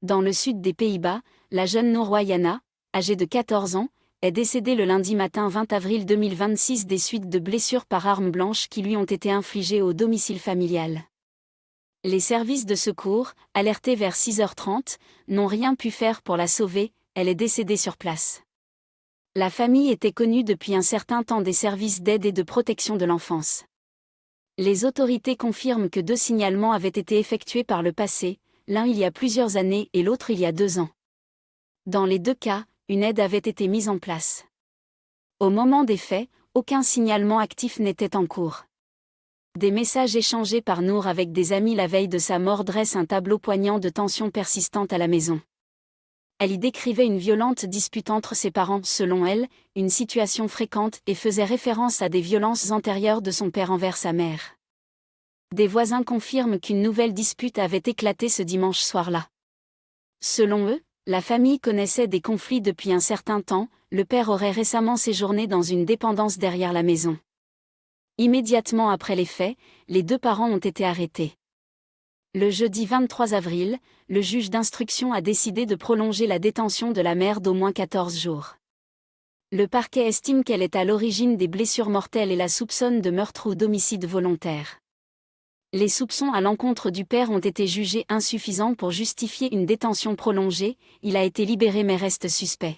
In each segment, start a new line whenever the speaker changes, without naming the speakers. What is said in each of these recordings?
Dans le sud des Pays-Bas, la jeune Noor Yana, âgée de 14 ans, est décédée le lundi matin 20 avril 2026 des suites de blessures par arme blanche qui lui ont été infligées au domicile familial. Les services de secours, alertés vers 6h30, n'ont rien pu faire pour la sauver, elle est décédée sur place. La famille était connue depuis un certain temps des services d'aide et de protection de l'enfance. Les autorités confirment que 2 signalements avaient été effectués par le passé, l'un il y a plusieurs années et l'autre il y a 2 ans. Dans les 2 cas, une aide avait été mise en place. Au moment des faits, aucun signalement actif n'était en cours. Des messages échangés par Noor avec des amis la veille de sa mort dressent un tableau poignant de tensions persistantes à la maison. Elle y décrivait une violente dispute entre ses parents, selon elle, une situation fréquente et faisait référence à des violences antérieures de son père envers sa mère. Des voisins confirment qu'une nouvelle dispute avait éclaté ce dimanche soir-là. Selon eux, la famille connaissait des conflits depuis un certain temps, le père aurait récemment séjourné dans une dépendance derrière la maison. Immédiatement après les faits, les 2 parents ont été arrêtés. Le jeudi 23 avril, le juge d'instruction a décidé de prolonger la détention de la mère d'au moins 14 jours. Le parquet estime qu'elle est à l'origine des blessures mortelles et la soupçonne de meurtre ou d'homicide volontaire. Les soupçons à l'encontre du père ont été jugés insuffisants pour justifier une détention prolongée, il a été libéré mais reste suspect.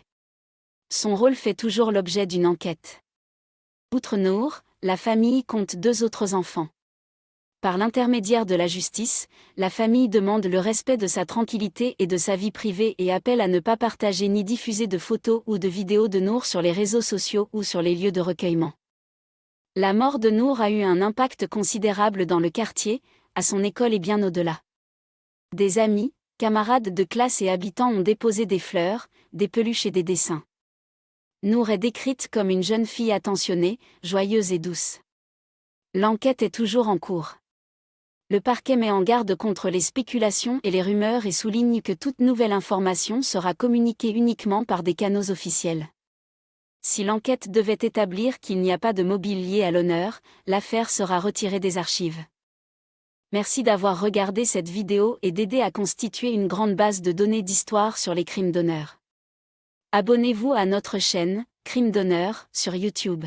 Son rôle fait toujours l'objet d'une enquête. Outre Noor, la famille compte 2 autres enfants. Par l'intermédiaire de la justice, la famille demande le respect de sa tranquillité et de sa vie privée et appelle à ne pas partager ni diffuser de photos ou de vidéos de Noor sur les réseaux sociaux ou sur les lieux de recueillement. La mort de Noor a eu un impact considérable dans le quartier, à son école et bien au-delà. Des amis, camarades de classe et habitants ont déposé des fleurs, des peluches et des dessins. Noor est décrite comme une jeune fille attentionnée, joyeuse et douce. L'enquête est toujours en cours. Le parquet met en garde contre les spéculations et les rumeurs et souligne que toute nouvelle information sera communiquée uniquement par des canaux officiels. Si l'enquête devait établir qu'il n'y a pas de mobile lié à l'honneur, l'affaire sera retirée des archives. Merci d'avoir regardé cette vidéo et d'aider à constituer une grande base de données d'histoire sur les crimes d'honneur. Abonnez-vous à notre chaîne, Crimes d'honneur, sur YouTube.